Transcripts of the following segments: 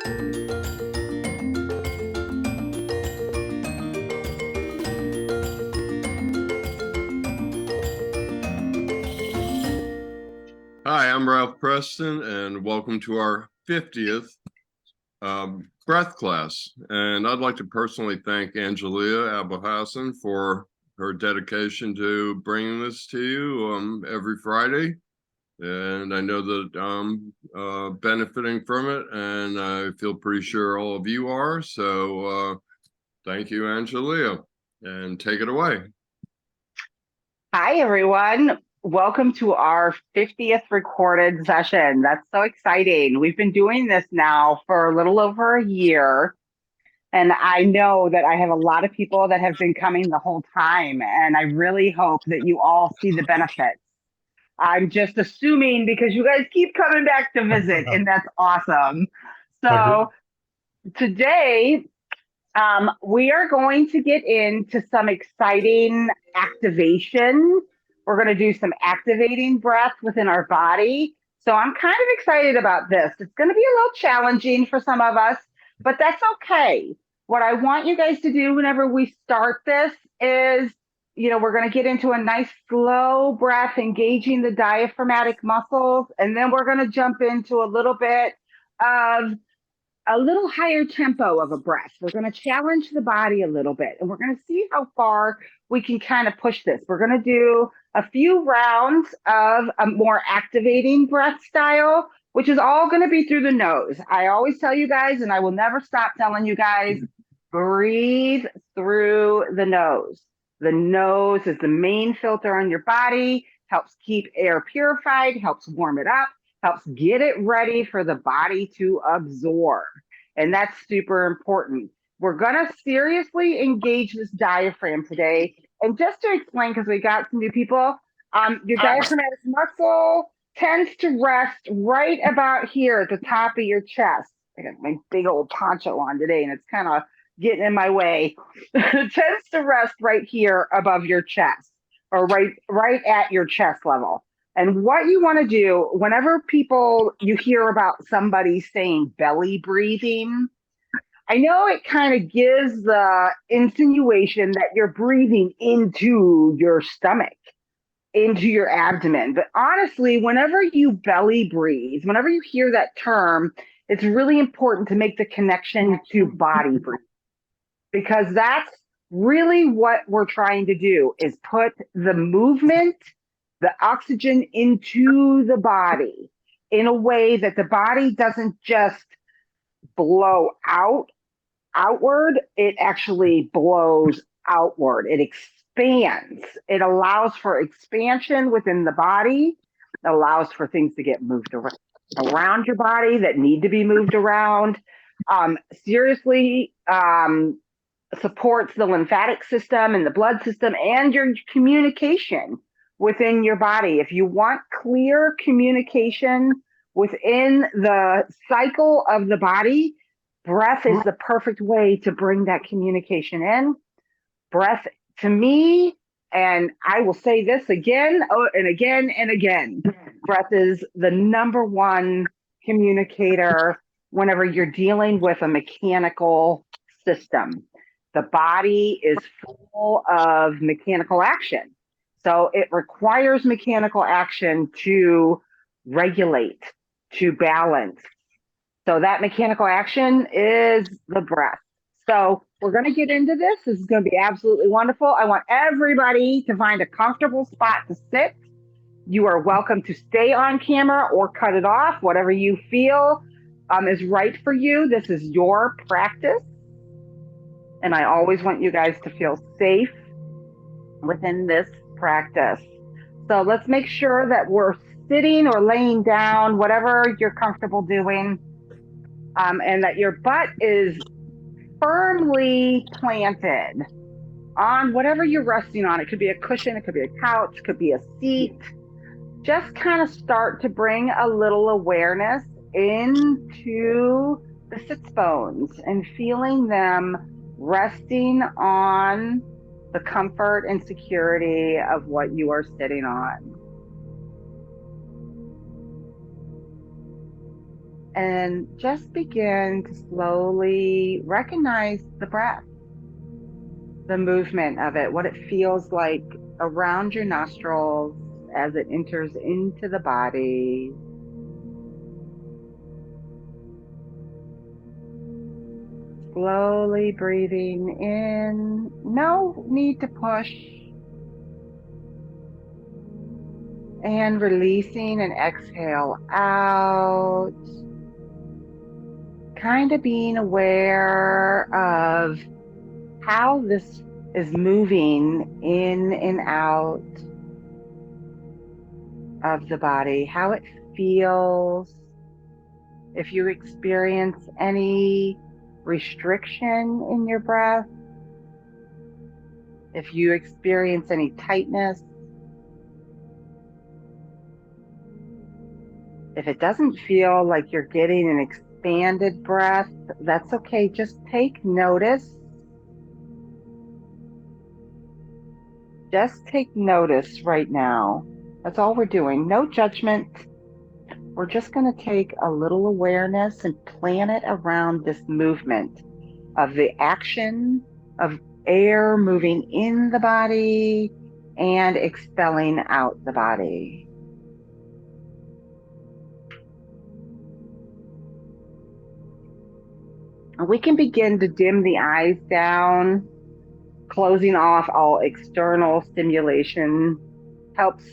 Hi, I'm Ralph Preston, and welcome to our 50th breath class. And I'd like to personally thank Angelia Abouhassan for her dedication to bringing this to you every Friday. And I know that I'm benefiting from it, and I feel pretty sure all of you are. So thank you, Angelia, and take it away. Hi, everyone. Welcome to our 50th recorded session. That's so exciting. We've been doing this now for a little over a year. And I know that I have a lot of people that have been coming the whole time. And I really hope that you all see the benefits. I'm just assuming because you guys keep coming back to visit, and that's awesome. So today, we are going to get into some exciting activation. We're going to do some activating breath within our body. So I'm kind of excited about this. It's going to be a little challenging for some of us, but that's okay. What I want you guys to do whenever we start this is, we're going to get into a nice slow breath, engaging the diaphragmatic muscles, and then we're going to jump into a little bit of a little higher tempo of a breath. We're going to challenge the body a little bit, and we're going to see how far we can kind of push this. We're going to do a few rounds of a more activating breath style, which is all going to be through the nose. I always tell you guys, and I will never stop telling you guys, breathe through the nose. The nose is the main filter on your body, helps keep air purified, helps warm it up, helps get it ready for the body to absorb. And that's super important. We're going to seriously engage this diaphragm today. And just to explain, because we got some new people, your diaphragmatic muscle tends to rest right about here at the top of your chest. I got my big old poncho on today, and it's kind of getting in my way. It tends to rest right here above your chest, or right at your chest level. And what you want to do whenever you hear about somebody saying belly breathing, I know it kind of gives the insinuation that you're breathing into your stomach, into your abdomen. But honestly, whenever you belly breathe, whenever you hear that term, it's really important to make the connection to body breathing, because that's really what we're trying to do, is put the movement, the oxygen into the body in a way that the body doesn't just blow outward. It actually blows outward. It expands. It allows for expansion within the body. It allows for things to get moved around your body that need to be moved around. Seriously, supports the lymphatic system and the blood system and your communication within your body. If you want clear communication within the cycle of the body, breath is the perfect way to bring that communication in. Breath, to me, and I will say this again and again and again, breath is the number one communicator whenever you're dealing with a mechanical system. The body is full of mechanical action. So it requires mechanical action to regulate, to balance. So that mechanical action is the breath. So we're going to get into this. This is going to be absolutely wonderful. I want everybody to find a comfortable spot to sit. You are welcome to stay on camera or cut it off, whatever you feel is right for you. This is your practice. And I always want you guys to feel safe within this practice. So let's make sure that we're sitting or laying down, whatever you're comfortable doing, and that your butt is firmly planted on whatever you're resting on. It could be a cushion, it could be a couch, it could be a seat. Just kind of start to bring a little awareness into the sits bones and feeling them resting on the comfort and security of what you are sitting on. and just begin to slowly recognize the breath, the movement of it, what it feels like around your nostrils as it enters into the body. Slowly breathing in, no need to push. And releasing an exhale out. Kind of being aware of how this is moving in and out of the body, how it feels. If you experience any restriction in your breath, if you experience any tightness, if it doesn't feel like you're getting an expanded breath, that's okay. Just take notice. Just take notice right now. That's all we're doing. No judgment. We're just going to take a little awareness and plan it around this movement of the action of air moving in the body and expelling out the body. We can begin to dim the eyes down, closing off all external stimulation, helps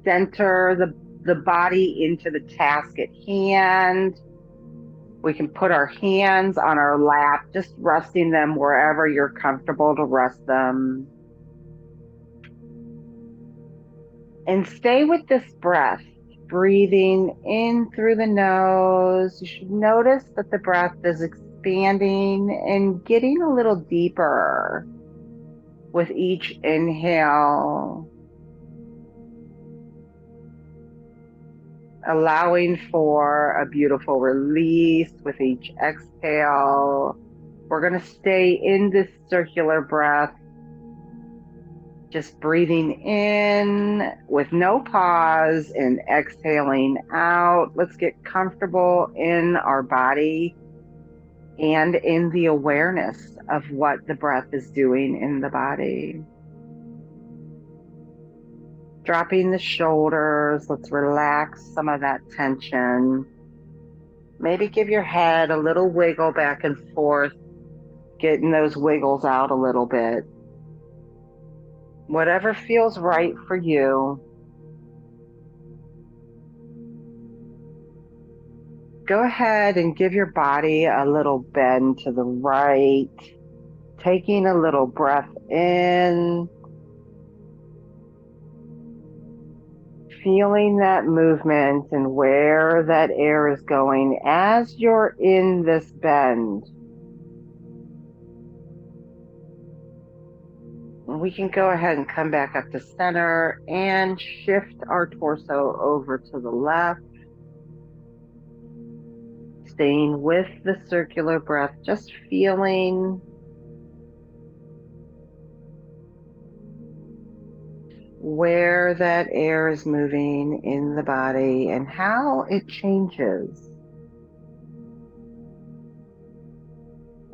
center the body into the task at hand. We can put our hands on our lap, just resting them wherever you're comfortable to rest them. And stay with this breath, breathing in through the nose. You should notice that the breath is expanding and getting a little deeper with each inhale. Allowing for a beautiful release with each exhale. We're going to stay in this circular breath, just breathing in with no pause and exhaling out. Let's get comfortable in our body and in the awareness of what the breath is doing in the body. Dropping the shoulders, let's relax some of that tension. Maybe give your head a little wiggle back and forth, getting those wiggles out a little bit. Whatever feels right for you. Go ahead and give your body a little bend to the right, taking a little breath in. Feeling that movement and where that air is going as you're in this bend. We can go ahead and come back up to center and shift our torso over to the left. Staying with the circular breath, just feeling where that air is moving in the body and how it changes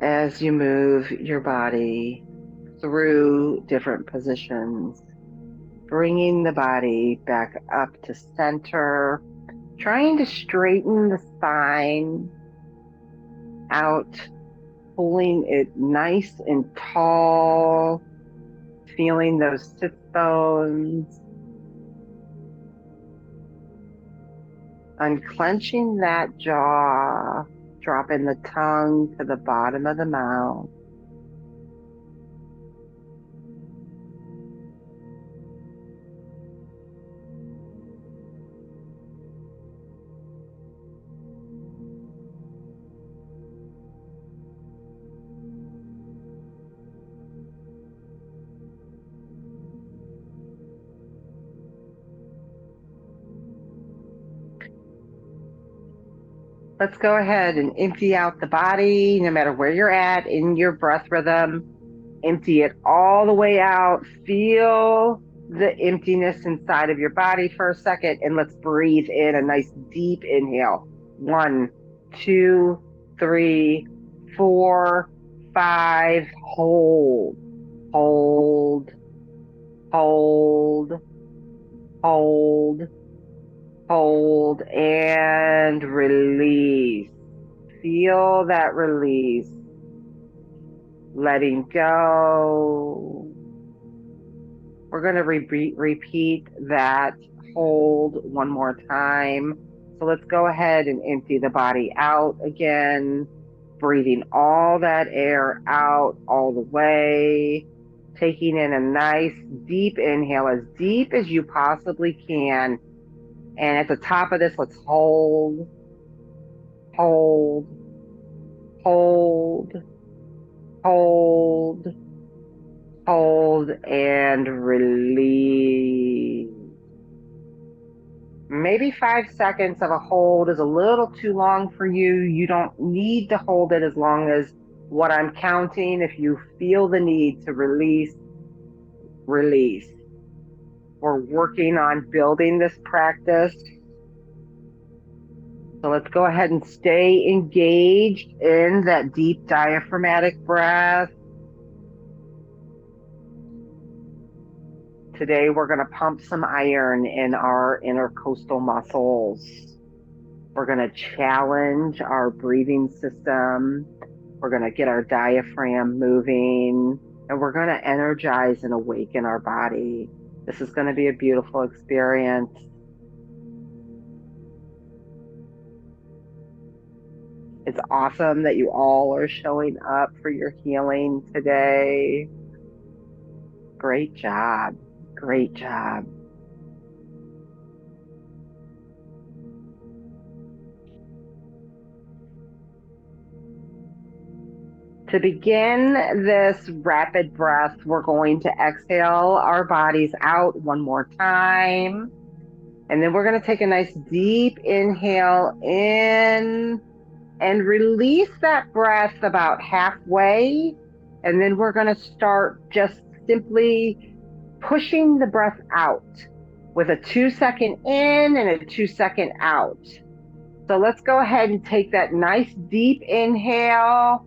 as you move your body through different positions, bringing the body back up to center, trying to straighten the spine out, pulling it nice and tall, feeling those sit bones, unclenching that jaw, dropping the tongue to the bottom of the mouth. Let's go ahead and empty out the body, no matter where you're at in your breath rhythm. Empty it all the way out. Feel the emptiness inside of your body for a second, and let's breathe in a nice deep inhale. 1, 2, 3, 4, 5. Hold, hold, hold, hold, hold, and release. Feel that release. Letting go. We're going to repeat that hold one more time. So let's go ahead and empty the body out again, breathing all that air out all the way, taking in a nice deep inhale, as deep as you possibly can. And at the top of this, let's hold, hold, hold, hold, hold, and release. Maybe 5 seconds of a hold is a little too long for you. You don't need to hold it as long as what I'm counting. If you feel the need to release, release. We're working on building this practice. So let's go ahead and stay engaged in that deep diaphragmatic breath. Today, we're going to pump some iron in our intercostal muscles. We're going to challenge our breathing system. We're going to get our diaphragm moving, and we're going to energize and awaken our body. This is going to be a beautiful experience. It's awesome that you all are showing up for your healing today. Great job. Great job. To begin this rapid breath, we're going to exhale our bodies out one more time. And then we're going to take a nice deep inhale in and release that breath about halfway. And then we're going to start just simply pushing the breath out with a 2-second in and a 2-second out. So let's go ahead and take that nice deep inhale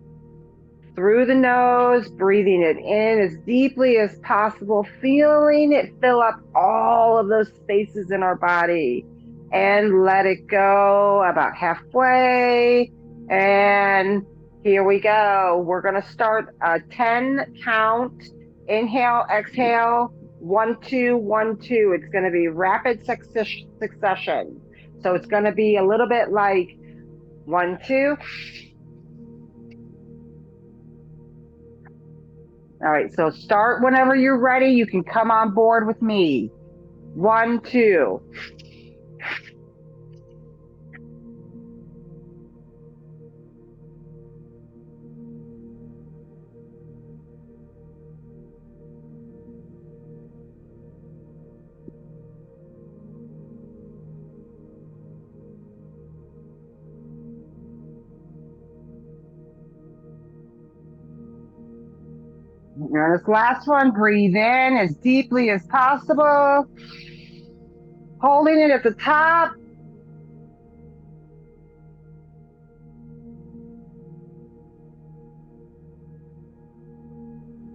through the nose, breathing it in as deeply as possible, feeling it fill up all of those spaces in our body, and let it go about halfway. And here we go. We're going to start a 10 count. Inhale, exhale, 1, 2, 1, 2. It's going to be rapid succession. So it's going to be a little bit like 1, 2. All right, so start whenever you're ready. You can come on board with me. 1, 2. Now this last one, breathe in as deeply as possible, holding it at the top.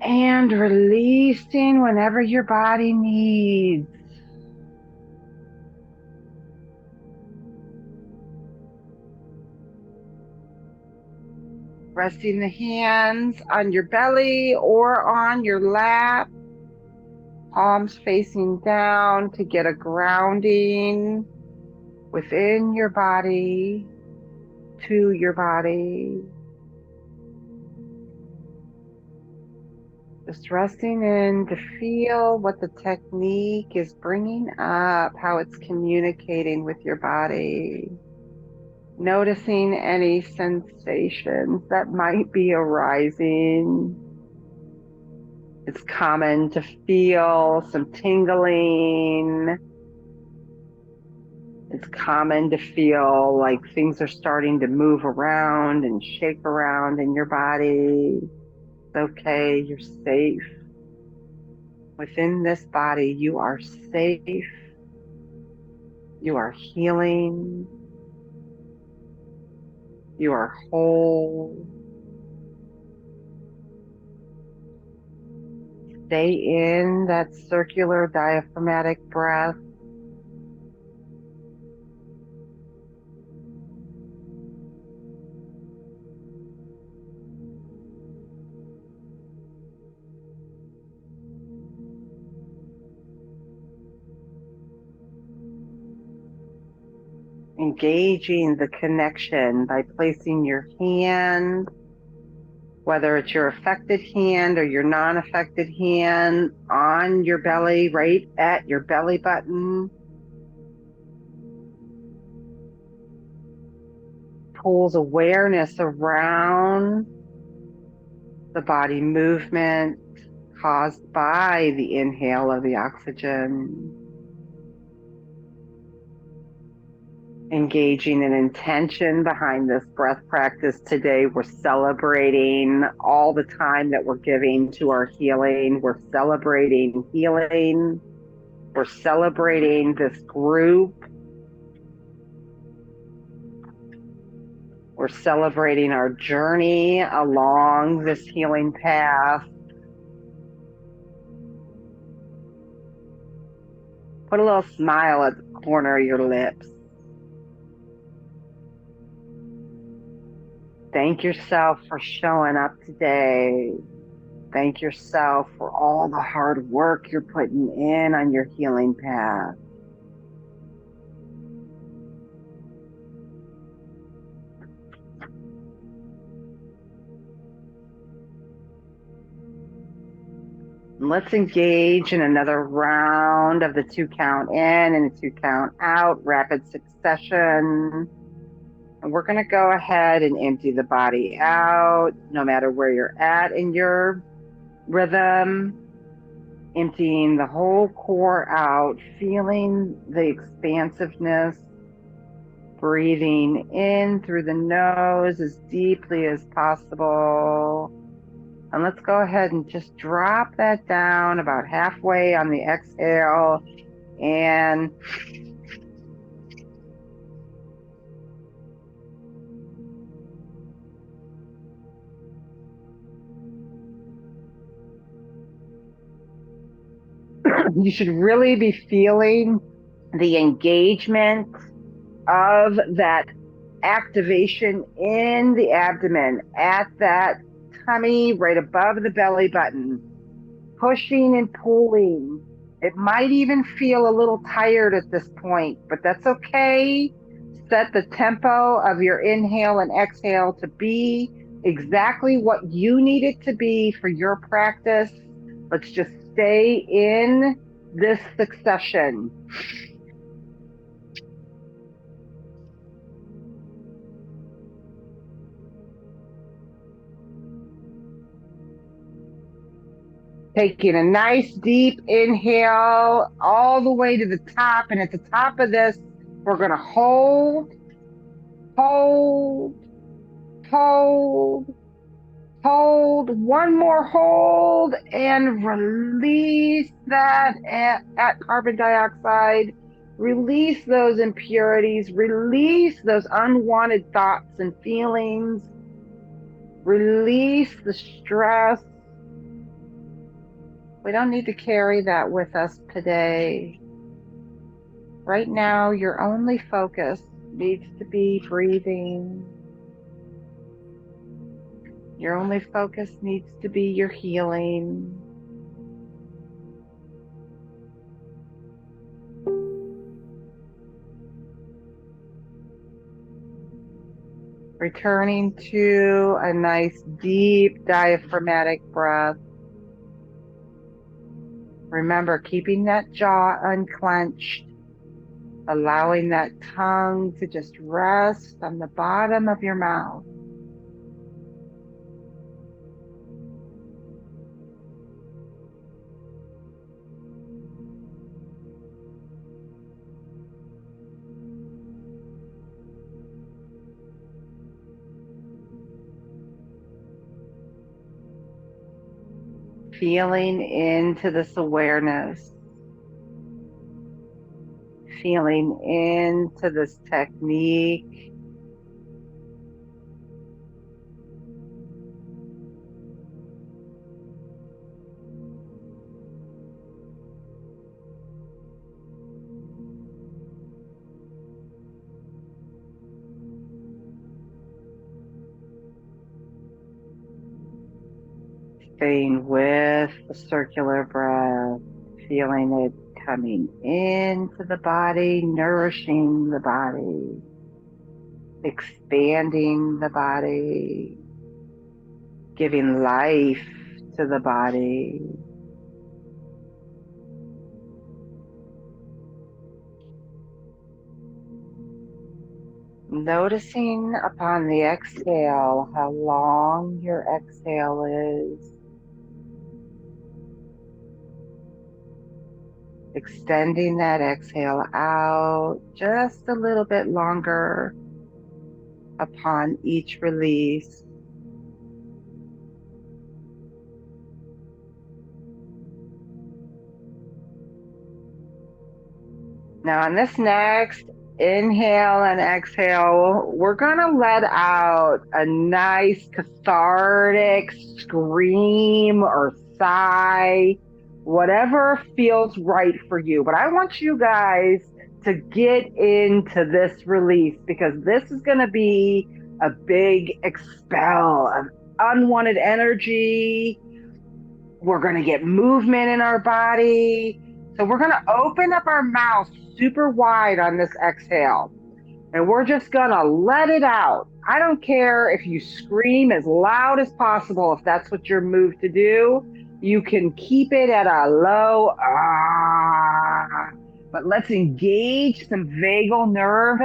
And releasing whenever your body needs. Resting the hands on your belly or on your lap, palms facing down to get a grounding within your body, to your body. Just resting in to feel what the technique is bringing up, how it's communicating with your body. Noticing any sensations that might be arising. It's common to feel some tingling. It's common to feel like things are starting to move around and shake around in your body. It's okay, you're safe. Within this body, you are safe. You are healing. You are whole. Stay in that circular diaphragmatic breath. Engaging the connection by placing your hand, whether it's your affected hand or your non-affected hand, on your belly, right at your belly button. Pulls awareness around the body movement caused by the inhale of the oxygen. Engaging an intention behind this breath practice today. We're celebrating all the time that we're giving to our healing. We're celebrating healing. We're celebrating this group. We're celebrating our journey along this healing path. Put a little smile at the corner of your lips. Thank yourself for showing up today. Thank yourself for all the hard work you're putting in on your healing path. Let's engage in another round of the 2 count in and the 2 count out, rapid succession. And we're going to go ahead and empty the body out, no matter where you're at in your rhythm. Emptying the whole core out, feeling the expansiveness, breathing in through the nose as deeply as possible. And let's go ahead and just drop that down about halfway on the exhale. And you should really be feeling the engagement of that activation in the abdomen, at that tummy right above the belly button, pushing and pulling. It might even feel a little tired at this point, but that's okay. Set the tempo of your inhale and exhale to be exactly what you need it to be for your practice. Let's just stay in this succession. Taking a nice deep inhale all the way to the top. And at the top of this, we're going to hold, hold, hold, hold. One more hold and release that at carbon dioxide. Release those impurities. Release those unwanted thoughts and feelings. Release the stress. We don't need to carry that with us today. Right now, your only focus needs to be breathing. Your only focus needs to be your healing. Returning to a nice deep diaphragmatic breath. Remember, keeping that jaw unclenched, allowing that tongue to just rest on the bottom of your mouth. Feeling into this awareness, feeling into this technique, Staying with the circular breath, feeling it coming into the body, nourishing the body, expanding the body, giving life to the body. Noticing upon the exhale how long your exhale is. Extending that exhale out just a little bit longer upon each release. Now on this next inhale and exhale, we're going to let out a nice cathartic scream or sigh, whatever feels right for you. But I want you guys to get into this release because this is going to be a big expel of unwanted energy. We're going to get movement in our body. So we're going to open up our mouth super wide on this exhale. And we're just going to let it out. I don't care if you scream as loud as possible, if that's what you're moved to do. You can keep it at a low ah. But let's engage some vagal nerve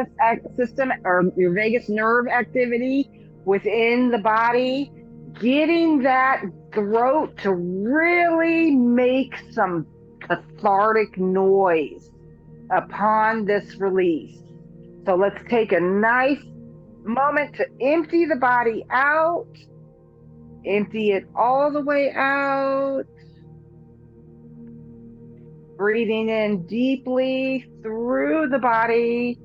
system or your vagus nerve activity within the body, getting that throat to really make some cathartic noise upon this release. So let's take a nice moment to empty the body out. Empty it all the way out. Breathing in deeply through the body.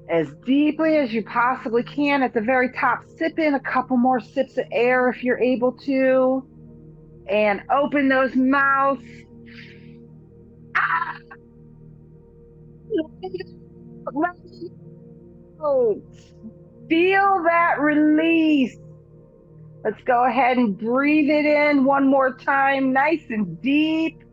As deeply as you possibly can. At the very top, sip in a couple more sips of air if you're able to. And open those mouths. Ah! Let it out. Feel that release. Let's go ahead and breathe it in one more time, nice and deep.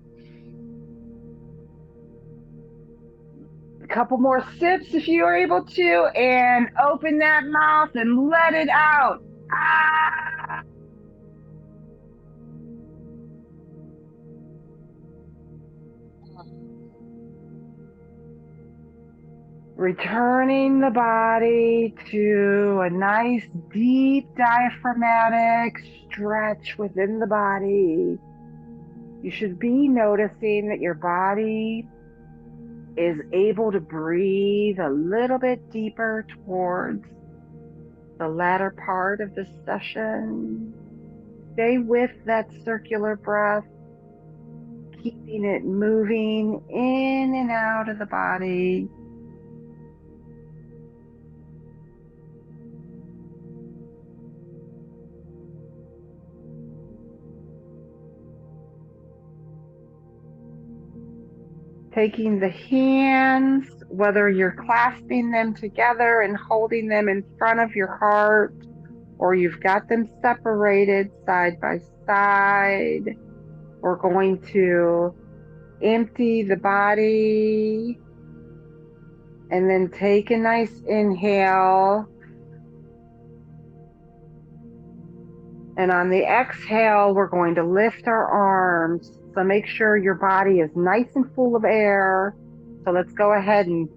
A couple more sips if you are able to, and open that mouth and let it out. Ah! Returning the body to a nice deep diaphragmatic stretch within the body. You should be noticing that your body is able to breathe a little bit deeper towards the latter part of the session. Stay with that circular breath, keeping it moving in and out of the body. Taking the hands, whether you're clasping them together and holding them in front of your heart, or you've got them separated side by side, we're going to empty the body and then take a nice inhale. And on the exhale, we're going to lift our arms. So make sure your body is nice and full of air. So let's go ahead and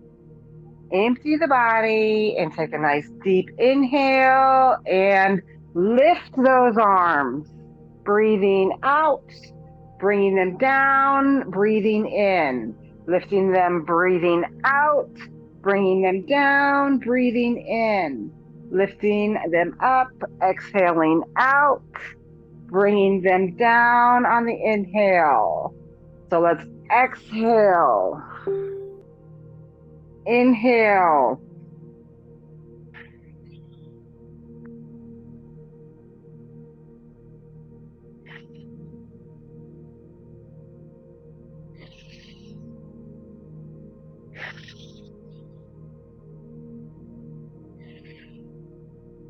empty the body and take a nice deep inhale and lift those arms. Breathing out, bringing them down, breathing in, lifting them, breathing out, bringing them down, breathing in, lifting them up, exhaling out, bringing them down on the inhale. So let's exhale, inhale,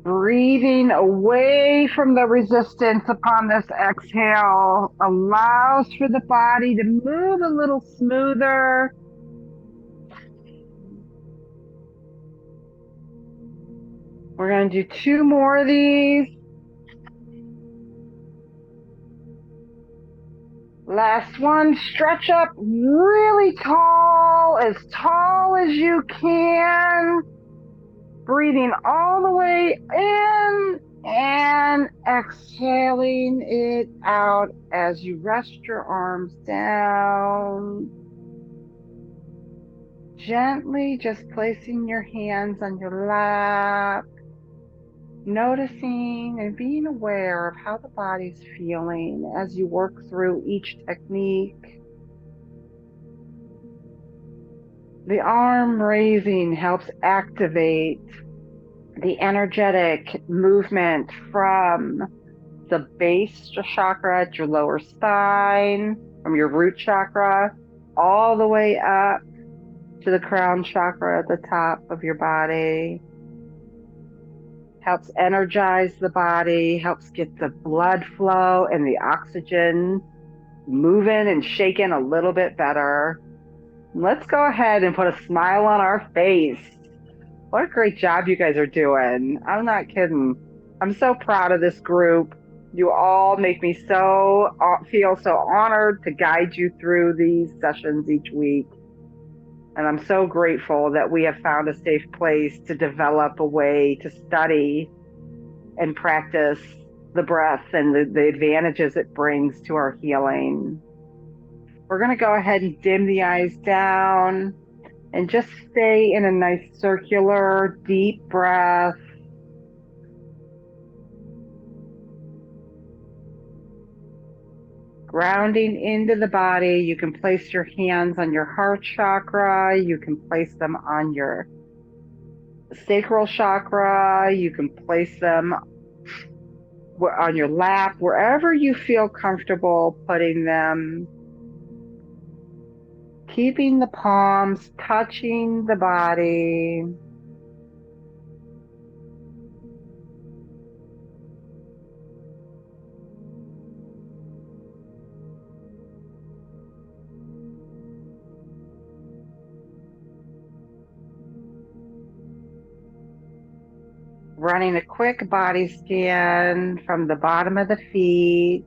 Breathing away from the resistance upon this exhale allows for the body to move a little smoother. We're going to do 2 more of these. Last one, stretch up really tall as you can. Breathing all the way in and exhaling it out as you rest your arms down. Gently just placing your hands on your lap, noticing and being aware of how the body's feeling as you work through each technique. The arm raising helps activate the energetic movement from the base chakra at your lower spine, from your root chakra, all the way up to the crown chakra at the top of your body. Helps energize the body, helps get the blood flow and the oxygen moving and shaking a little bit better. Let's go ahead and put a smile on our face. What a great job you guys are doing. I'm not kidding. I'm so proud of this group. You all make me feel so honored to guide you through these sessions each week. And I'm so grateful that we have found a safe place to develop a way to study and practice the breath and the advantages it brings to our healing. We're going to go ahead and dim the eyes down and just stay in a nice circular, deep breath. Grounding into the body, you can place your hands on your heart chakra, you can place them on your sacral chakra, you can place them on your lap, wherever you feel comfortable putting them. Keeping the palms touching the body. Running a quick body scan from the bottom of the feet.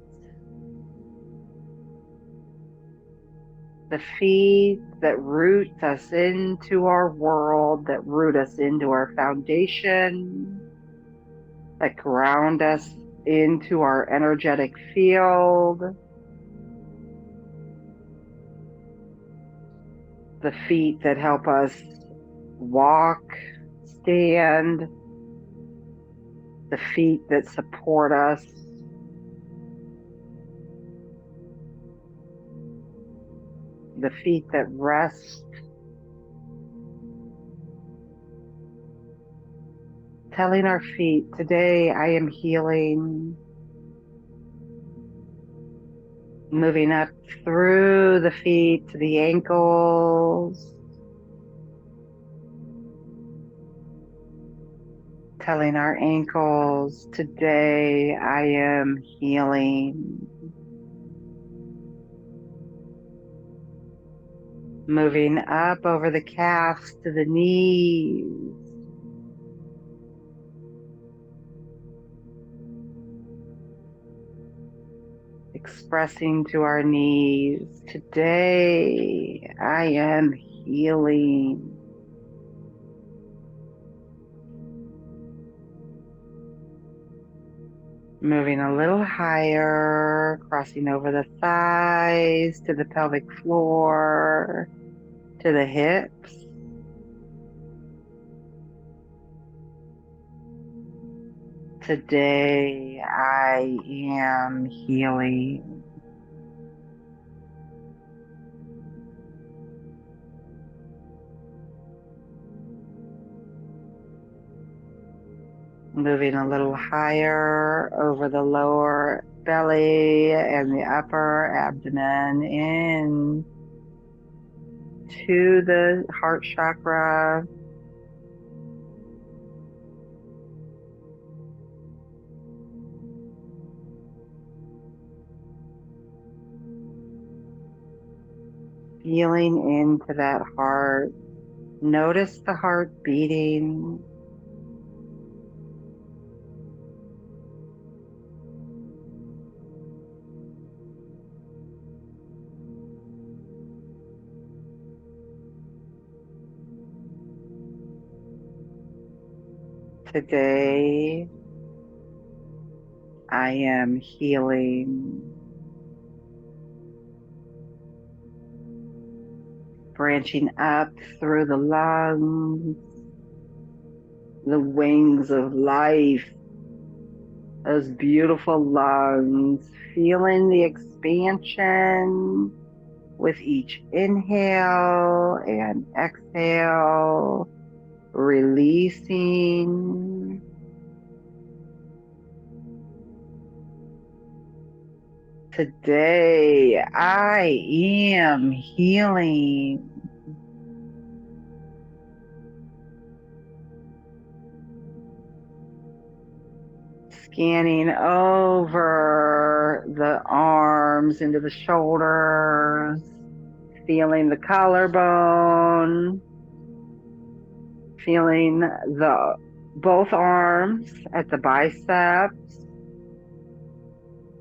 The feet that root us into our world, that root us into our foundation, that ground us into our energetic field. The feet that help us walk, stand. The feet that support us. The feet that rest. Telling our feet, today I am healing. Moving up through the feet to the ankles. Telling our ankles, today I am healing. Moving up over the calves to the knees. Expressing to our knees, today I am healing. Moving a little higher, crossing over the thighs to the pelvic floor, to the hips. Today I am healing. Moving a little higher over the lower belly and the upper abdomen in to the heart chakra. feeling into that heart. Notice the heart beating. Today, I am healing, branching up through the lungs, the wings of life, those beautiful lungs, feeling the expansion with each inhale and exhale, releasing. Today, I am healing. Scanning over the arms into the shoulders, feeling the collarbone, feeling both arms at the biceps,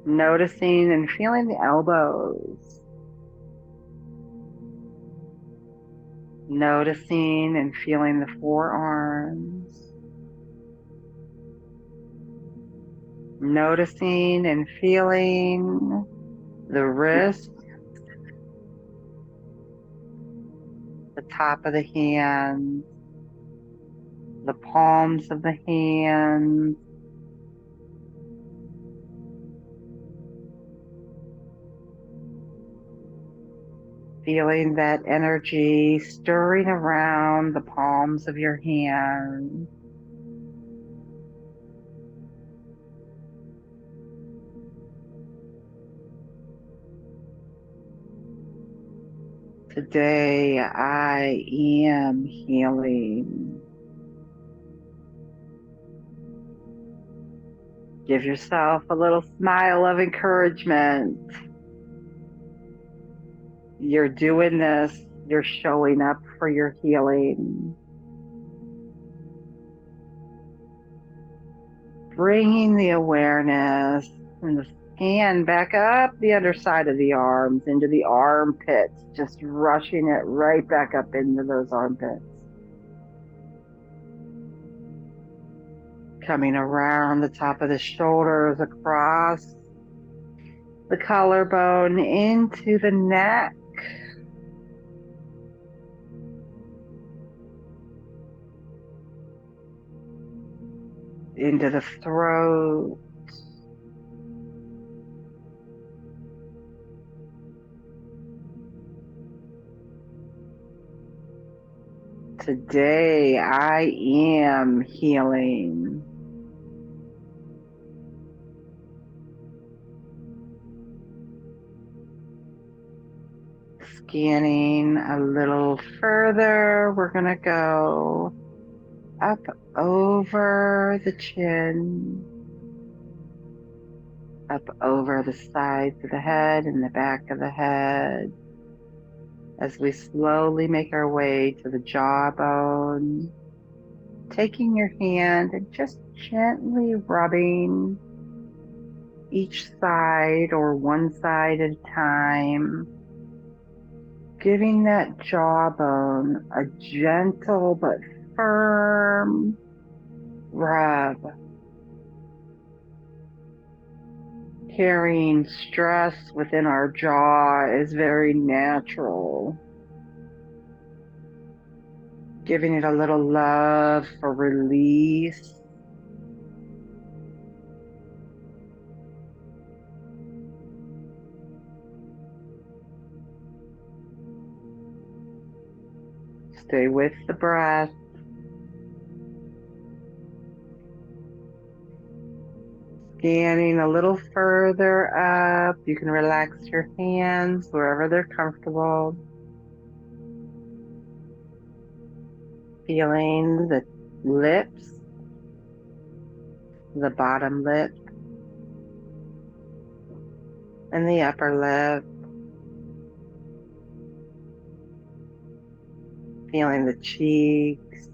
noticing and feeling the elbows, noticing and feeling the forearms, noticing and feeling the wrist, the top of the hands, the palms of the hands, feeling that energy stirring around the palms of your hands. Today, I am healing. Give yourself a little smile of encouragement. You're doing this. You're showing up for your healing. Bringing the awareness and the scan back up the underside of the arms into the armpits, just rushing it right back up into those armpits. Coming around the top of the shoulders, across the collarbone, into the neck. Into the throat. Today, I am healing. Scanning a little further, we're going to go up over the chin, up over the sides of the head and the back of the head, as we slowly make our way to the jawbone, taking your hand and just gently rubbing each side or one side at a time, giving that jawbone a gentle but firm rub. Carrying stress within our jaw is very natural. Giving it a little love for release. Stay with the breath. Scanning a little further up. You can relax your hands wherever they're comfortable. Feeling the lips, the bottom lip, and the upper lip. Feeling the cheeks.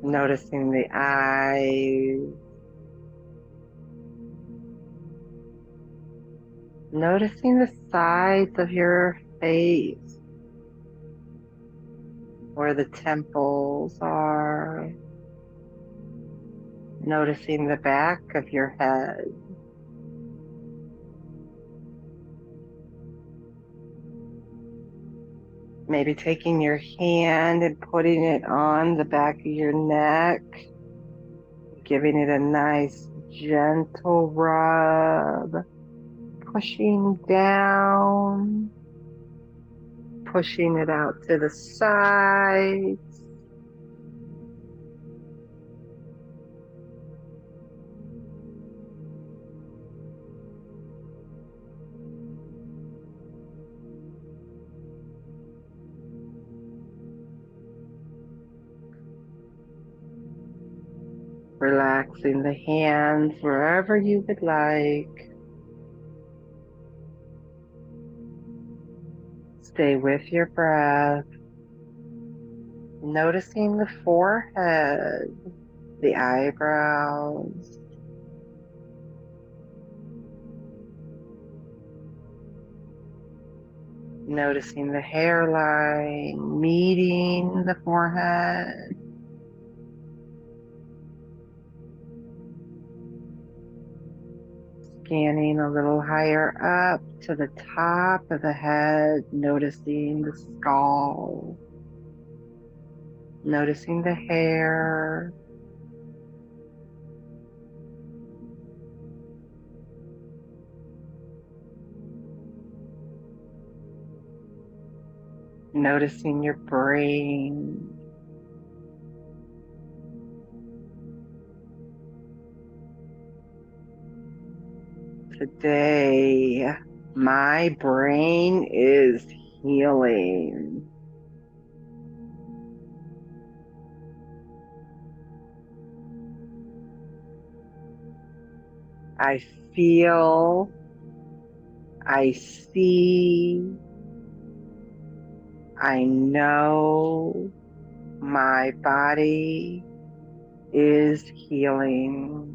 Noticing the eyes. Noticing the sides of your face, where the temples are. Noticing the back of your head. Maybe taking your hand and putting it on the back of your neck, giving it a nice gentle rub, pushing down, pushing it out to the sides. Relaxing the hands wherever you would like. Stay with your breath. Noticing the forehead, the eyebrows. Noticing the hairline meeting the forehead. Scanning a little higher up to the top of the head, noticing the skull, noticing the hair, noticing your brain. Today, my brain is healing. I feel, I see, I know my body is healing.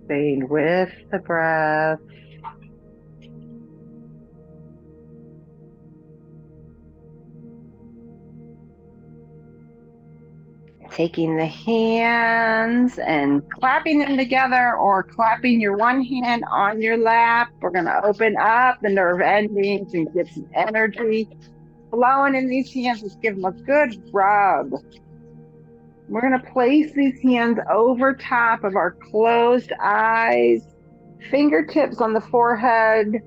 Staying with the breath. Taking the hands and clapping them together or clapping your one hand on your lap. We're going to open up the nerve endings and get some energy flowing in these hands. Just give them a good rub. We're going to place these hands over top of our closed eyes, fingertips on the forehead,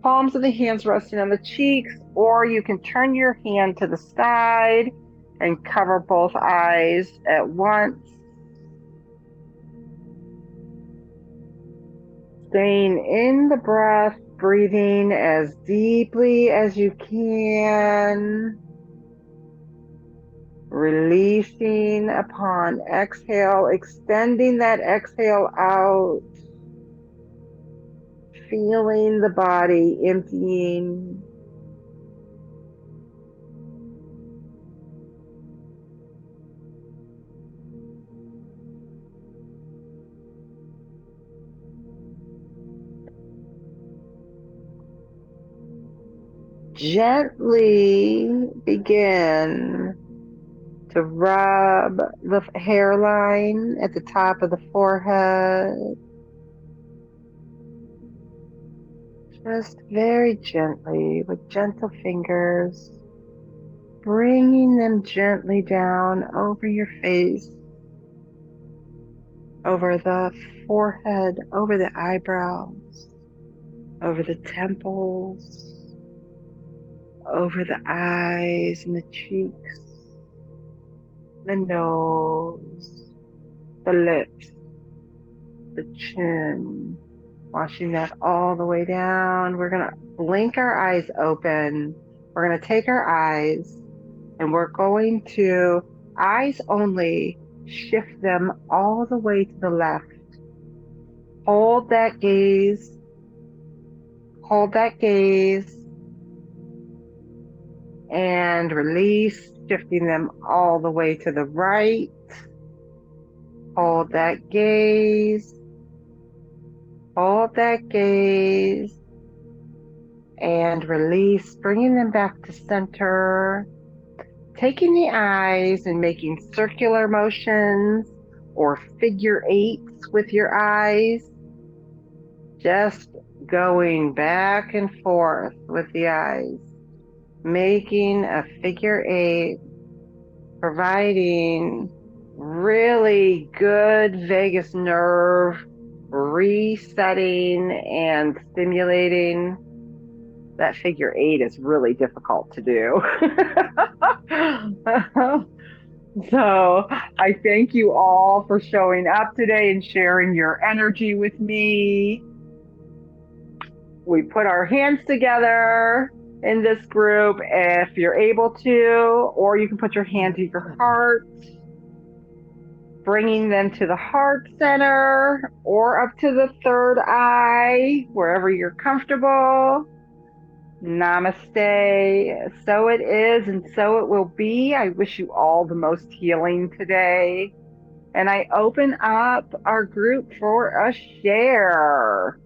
palms of the hands resting on the cheeks, or you can turn your hand to the side and cover both eyes at once. Staying in the breath, breathing as deeply as you can. Releasing upon exhale, extending that exhale out. Feeling the body emptying. gently begin to rub the hairline at the top of the forehead. Just very gently, with gentle fingers, bringing them gently down over your face, over the forehead, over the eyebrows, over the temples, over the eyes and the cheeks, the nose, the lips, the chin, washing that all the way down. We're going to blink our eyes open. We're going to take our eyes and we're going to, eyes only, shift them all the way to the left. Hold that gaze. Hold that gaze. And release, shifting them all the way to the right. Hold that gaze. Hold that gaze. And release, bringing them back to center. Taking the eyes and making circular motions or figure eights with your eyes. Just going back and forth with the eyes. Making a figure eight, providing really good vagus nerve resetting and stimulating. That figure eight is really difficult to do. So I thank you all for showing up today and sharing your energy with me. We put our hands together in this group if you're able to, or you can put your hand to your heart, bringing them to the heart center or up to the third eye, wherever you're comfortable. Namaste. So it is and so it will be. I wish you all the most healing today. And I open up our group for a share.